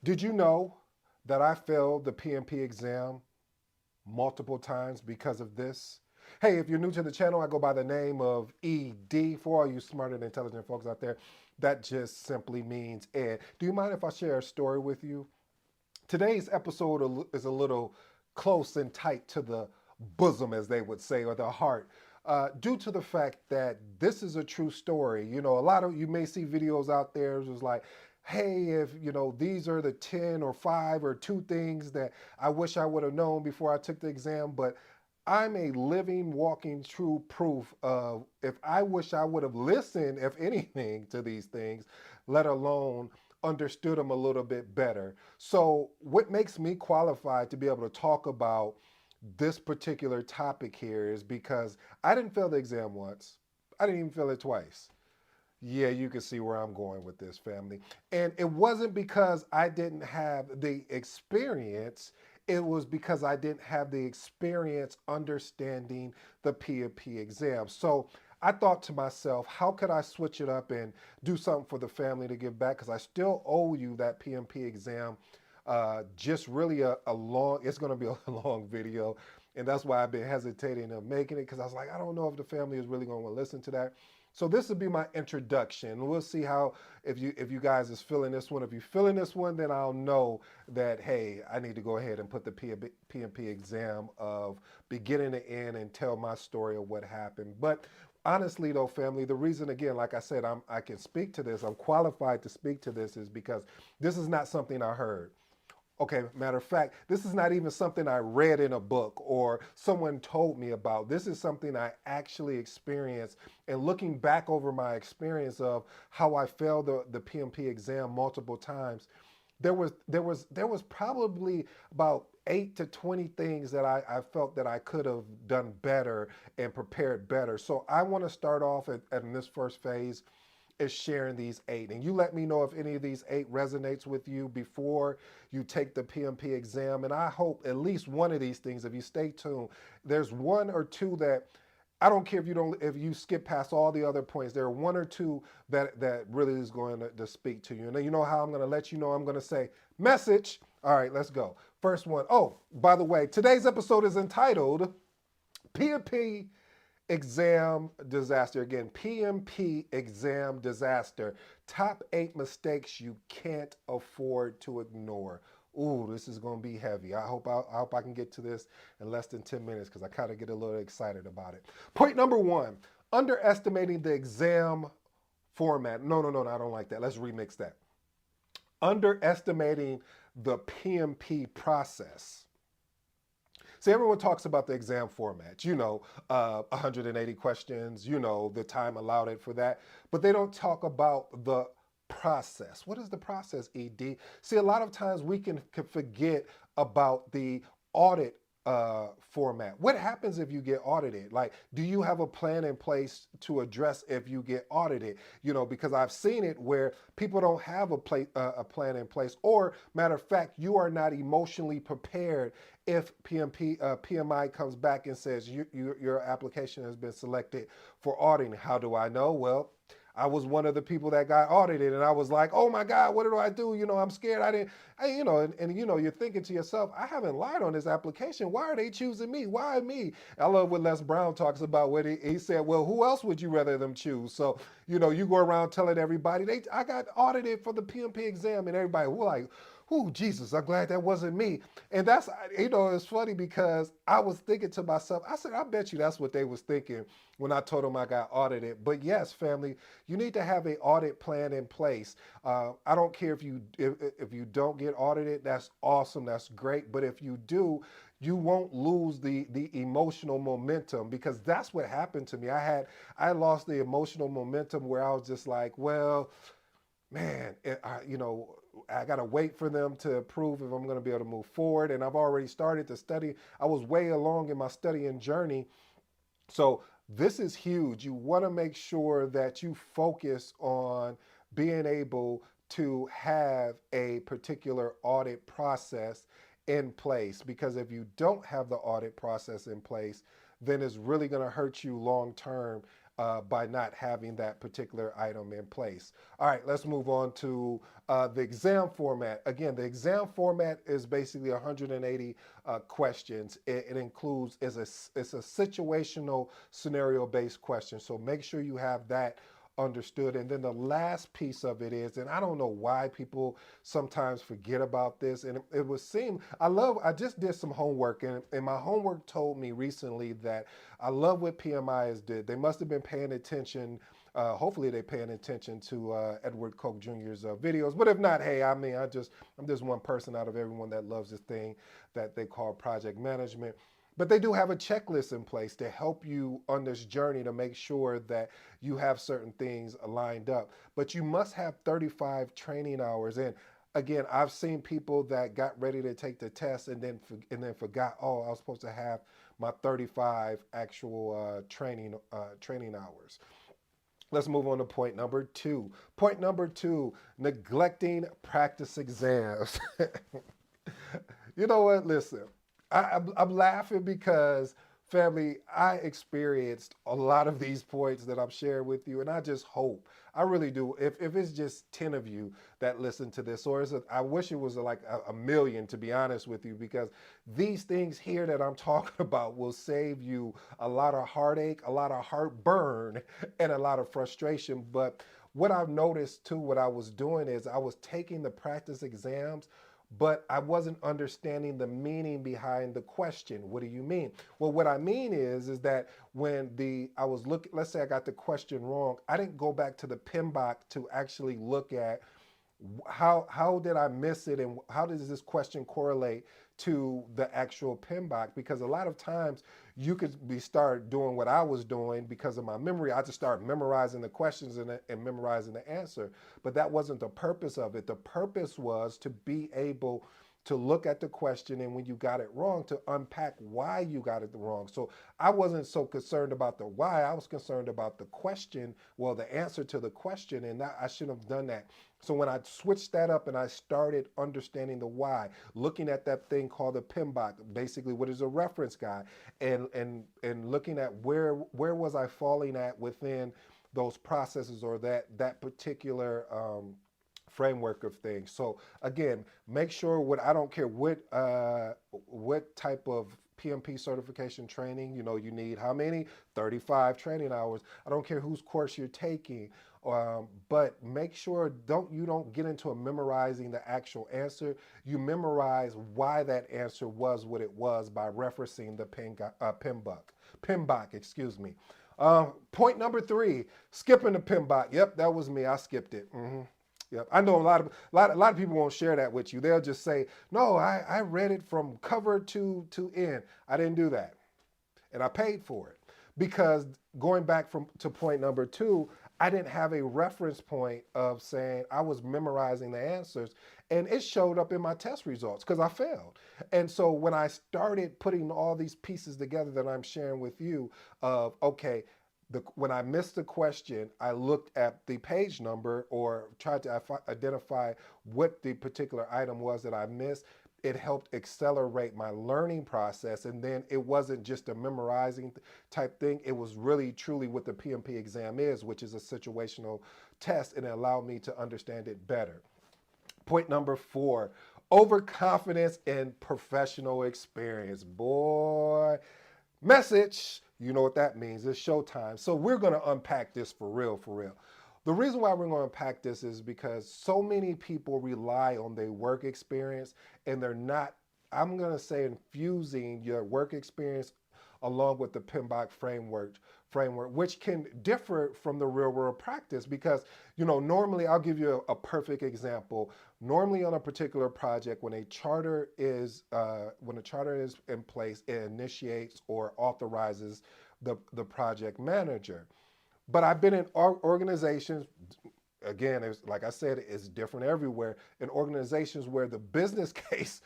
Did you know that I failed the PMP exam multiple times because of this? Hey, if you're new to the channel, I go by the name of ED. For all you smart and intelligent folks out there, that just simply means Ed. Do you mind if I share a story with you? Today's episode is a little close and tight to the bosom, as they would say, or the heart. Due to the fact that this is a true story. You know, a lot of you may see videos out there just like, hey, if you know, these are the 10 or 5 or 2 things that I wish I would have known before I took the exam. But I'm a living, walking, true proof of if I wish I would have listened, if anything, to these things, let alone understood them a little bit better. So, what makes me qualified to be able to talk about this particular topic here is because I didn't fail the exam once, I didn't even fail it twice. Yeah, you can see where I'm going with this, family. And it wasn't because I didn't have the experience, it was because I didn't have the experience understanding the PMP exam. So I thought to myself, how could I switch it up and do something for the family to give back? Because I still owe you that PMP exam. Just really a long, it's going to be a long video. And that's why I've been hesitating of making it because I was like, I don't know if the family is really going to listen to that. So this will be my introduction. We'll see how if you guys is feeling this one. If you're feeling this one, then I'll know that hey, I need to go ahead and put the PMP exam of beginning to end and tell my story of what happened. But honestly, though, family, the reason again, like I said, I can speak to this. I'm qualified to speak to this is because this is not something I heard. Okay, matter of fact, this is not even something I read in a book or someone told me about. This is something I actually experienced. And looking back over my experience of how I failed the PMP exam multiple times, there was probably about 8 to 20 things that I felt that I could have done better and prepared better. So I want to start off at this first phase is sharing these 8. And you let me know if any of these 8 resonates with you before you take the PMP exam. And I hope at least one of these things, if you stay tuned, there's one or two that I don't care if you skip past all the other points. There are one or two that really is going to speak to you. And then you know how I'm going to let you know. I'm going to say message. All right, let's go. First one. Oh, by the way, today's episode is entitled PMP exam disaster. Again, PMP exam disaster. Top 8 mistakes you can't afford to ignore. Ooh, this is going to be heavy. I hope I can get to this in less than 10 minutes because I kind of get a little excited about it. Point number 1, underestimating the exam format. No, I don't like that. Let's remix that. Underestimating the PMP process. See, everyone talks about the exam format, 180 questions, the time allotted for that, but they don't talk about the process. What is the process, ED? See, a lot of times we can forget about the audit format. What happens if you get audited? Like, do you have a plan in place to address if you get audited? Because I've seen it where people don't have a plan in place, or matter of fact, you are not emotionally prepared if PMI comes back and says your application has been selected for auditing. How do I know? Well, I was one of the people that got audited, and I was like, "Oh my God, what do I do? I'm scared. I didn't, you're thinking to yourself, I haven't lied on this application. Why are they choosing me? Why me?" I love what Les Brown talks about. What he said, "Well, who else would you rather them choose?" So, you go around telling everybody, I got audited for the PMP exam, and everybody, we're like, "Oh, Jesus, I'm glad that wasn't me." And that's, it's funny because I was thinking to myself, I said, I bet you that's what they was thinking when I told them I got audited. But yes, family, you need to have an audit plan in place. I don't care if you don't get audited, that's awesome, that's great. But if you do, you won't lose the emotional momentum, because that's what happened to me. I lost the emotional momentum where I was just like, well, man, I got to wait for them to approve if I'm going to be able to move forward. And I've already started to study. I was way along in my studying journey. So this is huge. You want to make sure that you focus on being able to have a particular audit process in place, because if you don't have the audit process in place, then it's really going to hurt you long term by not having that particular item in place. All right, let's move on to the exam format. Again, the exam format is basically 180 questions. It includes it's a situational scenario based question. So make sure you have that understood. And then the last piece of it is, and I don't know why people sometimes forget about this, and it would seem, I just did some homework, and my homework told me recently that I love what PMIs did. They must have been paying attention. Hopefully they're paying attention to Edward Koch Jr.'s videos. But if not, hey, I mean, I'm just one person out of everyone that loves this thing that they call project management. But they do have a checklist in place to help you on this journey to make sure that you have certain things lined up. But you must have 35 training hours. And again, I've seen people that got ready to take the test and then forgot, oh, I was supposed to have my 35 actual training hours. Let's move on to point number two. Point number two, neglecting practice exams. You know what? Listen, I'm laughing because, family, I experienced a lot of these points that I'm sharing with you, and I just hope, I really do, if it's just 10 of you that listen to this, or I wish it was like a million, to be honest with you, because these things here that I'm talking about will save you a lot of heartache, a lot of heartburn, and a lot of frustration. But what I've noticed too, what I was doing is I was taking the practice exams, but I wasn't understanding the meaning behind the question. What do you mean? Well, what I mean is that when I was looking, let's say I got the question wrong, I didn't go back to the PMBOK to actually look at how did I miss it, and how does this question correlate to the actual PMBOK? Because a lot of times you could start doing what I was doing because of my memory. I just start memorizing the questions and memorizing the answer. But that wasn't the purpose of it. The purpose was to be able to look at the question, and when you got it wrong, to unpack why you got it wrong. So I wasn't so concerned about the why, I was concerned about the question, well, the answer to the question, and I shouldn't have done that. So when I switched that up and I started understanding the why, looking at that thing called the PMBOK, basically what is a reference guide, and looking at where was I falling at within those processes, or that particular framework of things. So again, make sure, I don't care what type of PMP certification training, you need how many, 35 training hours. I don't care whose course you're taking, but make sure you don't get into memorizing the actual answer. You memorize why that answer was what it was by referencing the PMBOK, excuse me. Point number three, skipping the PMBOK. Yep, that was me. I skipped it. Yep. I know a lot of people won't share that with you. They'll just say, "No, I read it from cover to end." I didn't do that, and I paid for it because going back to point number two, I didn't have a reference point of saying I was memorizing the answers, and it showed up in my test results because I failed. And so when I started putting all these pieces together that I'm sharing with you, of okay, when I missed the question, I looked at the page number or tried to identify what the particular item was that I missed. It helped accelerate my learning process. And then it wasn't just a memorizing type thing. It was really truly what the PMP exam is, which is a situational test, and it allowed me to understand it better. Point number four, overconfidence and professional experience. Boy, message, you know what that means. It's showtime. So we're going to unpack this for real, for real. The reason why we're going to unpack this is because so many people rely on their work experience, and they're not, I'm going to say, infusing your work experience along with the PMBOK framework, which can differ from the real world practice. Because, normally, I'll give you a perfect example. Normally on a particular project, when a charter is in place, it initiates or authorizes the project manager. But I've been in organizations, again, like I said, it's different everywhere, in organizations where the business case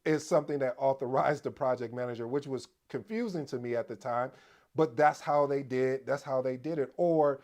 is something that authorized the project manager, which was confusing to me at the time. But that's how they did it. Or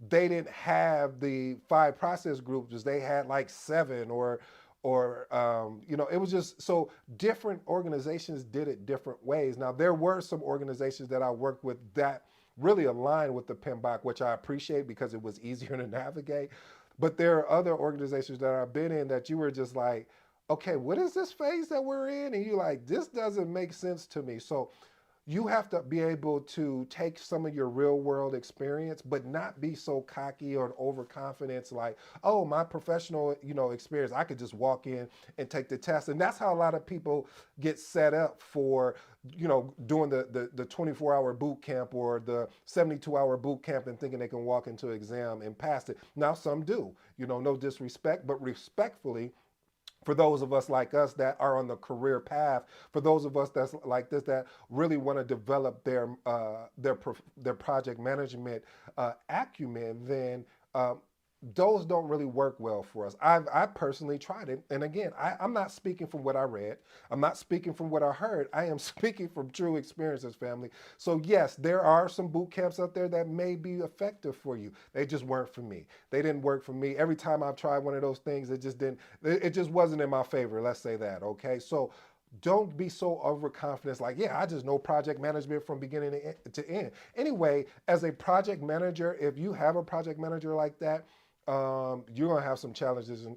they didn't have the 5 process groups, they had like 7, or it was just so different organizations did it different ways. Now there were some organizations that I worked with that really aligned with the PMBOK, which I appreciate because it was easier to navigate. But there are other organizations that I've been in that you were just like, okay, what is this phase that we're in? And you're like, this doesn't make sense to me. So you have to be able to take some of your real world experience, but not be so cocky or overconfident like, oh, my professional, experience, I could just walk in and take the test. And that's how a lot of people get set up for, doing the 24-hour boot camp or the 72-hour boot camp and thinking they can walk into an exam and pass it. Now some do, no disrespect, but respectfully, for those of us like us that are on the career path, for those of us that's like this that really want to develop their project management acumen, then those don't really work well for us. I personally tried it, and again, I'm not speaking from what I read. I'm not speaking from what I heard. I am speaking from true experiences, family. So yes, there are some boot camps out there that may be effective for you. They just weren't for me. They didn't work for me. Every time I've tried one of those things, it just didn't. It just wasn't in my favor. Let's say that. Okay, so don't be so overconfident like, yeah, I just know project management from beginning to end. Anyway, as a project manager, if you have a project manager like that, you're going to have some challenges and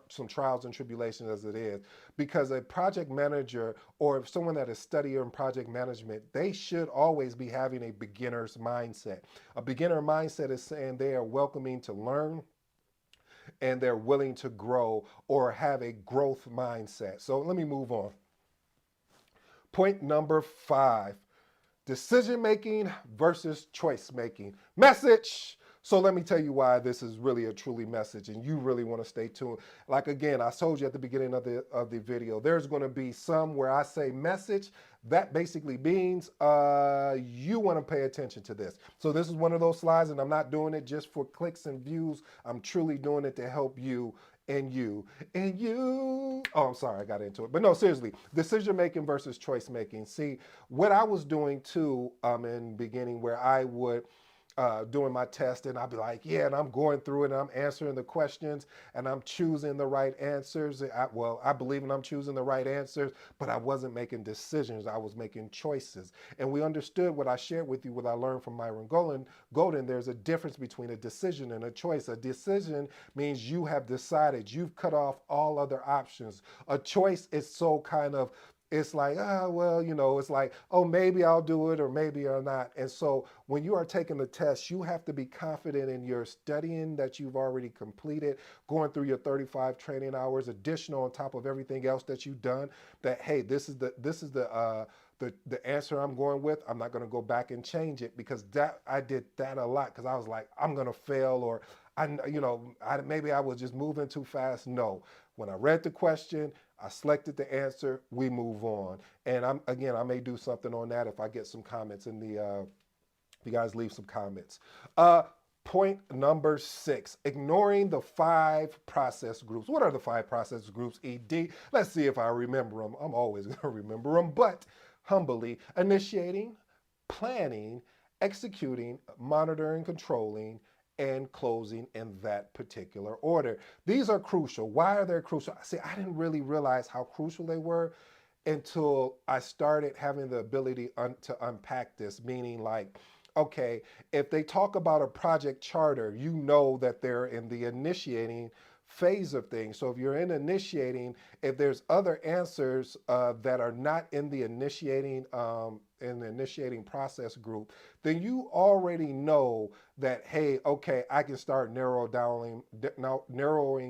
some trials and tribulations as it is, because a project manager or someone that is studying project management, they should always be having a beginner's mindset. A beginner mindset is saying they are welcoming to learn and they're willing to grow or have a growth mindset. So let me move on. Point number 5, decision making versus choice making. Message. So let me tell you why this is really a truly message, and you really want to stay tuned. Like again, I told you at the beginning of the video, there's going to be some where I say message. That basically means you want to pay attention to this. So this is one of those slides, and I'm not doing it just for clicks and views. I'm truly doing it to help you and you and you. Oh, I'm sorry, I got into it. But no, seriously, decision making versus choice making. See, what I was doing too in the beginning, where I would doing my test and I'd be like, yeah, and I'm going through it and I'm answering the questions and I'm choosing the right answers. I believe in I'm choosing the right answers, but I wasn't making decisions. I was making choices. And we understood what I shared with you, what I learned from Myron Golden. There's a difference between a decision and a choice. A decision means you have decided, you've cut off all other options. A choice is so kind of, it's like, well, it's like, oh, maybe I'll do it or maybe I'll not. And so when you are taking the test, you have to be confident in your studying that you've already completed, going through your 35 training hours, additional on top of everything else that you've done, that, hey, this is the answer I'm going with. I'm not going to go back and change it, because I did that a lot, because I was like, I'm going to fail, or maybe I was just moving too fast. No, when I read the question, I selected the answer, we move on. And I may do something on that if I get some comments in the, if you guys leave some comments. Point number 6, ignoring the 5 process groups. What are the 5 process groups, ED? Let's see if I remember them. I'm always going to remember them, but humbly: initiating, planning, executing, monitoring, controlling, and closing, in that particular order. These are crucial. Why are they crucial? See, I didn't really realize how crucial they were until I started having the ability to unpack this, meaning like, okay, if they talk about a project charter, you know that they're in the initiating phase of things. So if you're in initiating, if there's other answers that are not in the initiating process group, then you already know that, hey, okay, I can start narrowing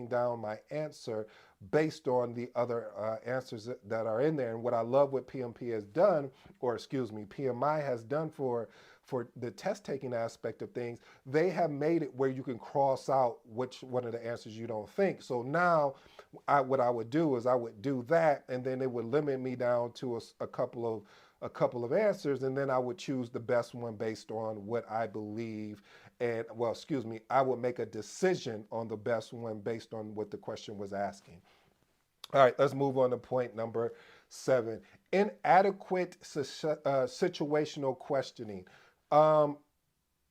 down my answer based on the other answers that are in there. And what I love what PMP has done, or excuse me, PMI has done for the test taking aspect of things, they have made it where you can cross out which one of the answers you don't think. So now what I would do is I would do that, and then it would limit me down to a couple of answers, and then I would choose the best one based on what I believe. And well, excuse me, I would make a decision on the best one based on what the question was asking. All right, let's move on to point number 7, inadequate situational questioning.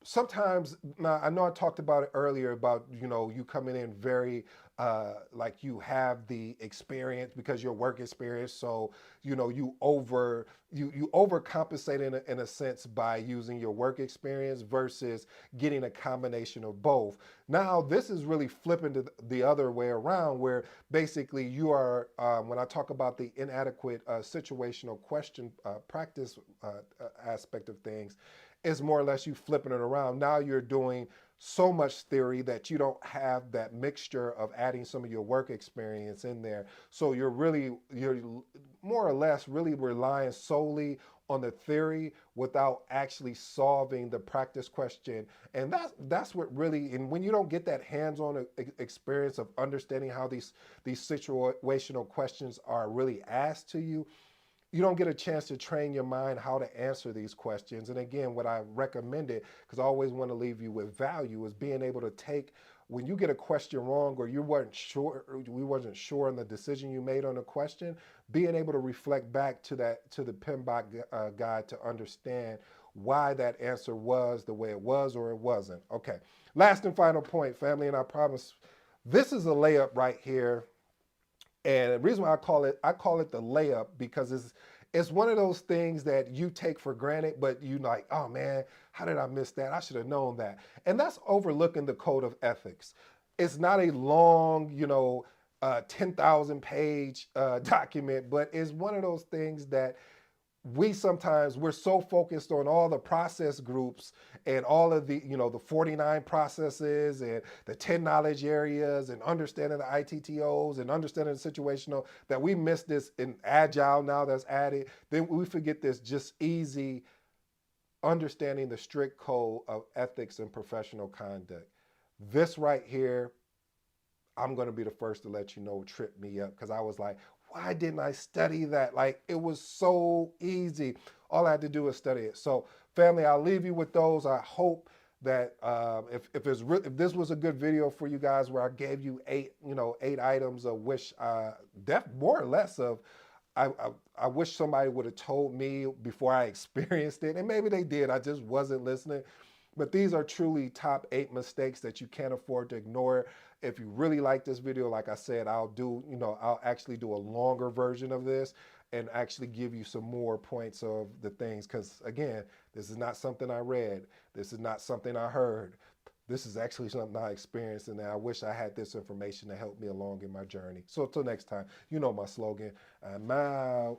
Sometimes, now I know I talked about it earlier about, you coming in very like you have the experience because your work experience. So you overcompensate in a sense by using your work experience versus getting a combination of both. Now this is really flipping to the other way around, where basically you are when I talk about the inadequate situational question practice aspect of things, is more or less you flipping it around. Now you're doing so much theory that you don't have that mixture of adding some of your work experience in there. So you're more or less really relying solely on the theory without actually solving the practice question. And that's what really, and when you don't get that hands-on experience of understanding how these situational questions are really asked to you, you don't get a chance to train your mind how to answer these questions. And again, what I recommended, because I always want to leave you with value, is being able to take, when you get a question wrong or we wasn't sure in the decision you made on a question, being able to reflect back to the PMBOK guide to understand why that answer was the way it was or it wasn't. Okay, last and final point, family, and I promise this is a layup right here. And the reason why I call it the layup, because it's one of those things that you take for granted, but you like, oh man, how did I miss that? I should have known that. And that's overlooking the code of ethics. It's not a long, 10,000 page document, but it's one of those things that we're so focused on all the process groups and all of the 49 processes and the 10 knowledge areas and understanding the ITTOs and understanding the situational, that we miss this in agile now that's added. Then we forget this just easy understanding the strict code of ethics and professional conduct. This right here, I'm going to be the first to let you know, tripped me up, because I was like, why didn't I study that? Like, it was so easy. All I had to do was study it. So, family, I'll leave you with those. I hope that if this was a good video for you guys, where I gave you eight items of which more or less of I, I, I wish somebody would have told me before I experienced it, and maybe they did. I just wasn't listening. But these are truly top 8 mistakes that you can't afford to ignore. If you really like this video, like I said, I'll actually do a longer version of this and actually give you some more points of the things. Because again, this is not something I read. This is not something I heard. This is actually something I experienced, and I wish I had this information to help me along in my journey. So until next time, you know my slogan, I'm out.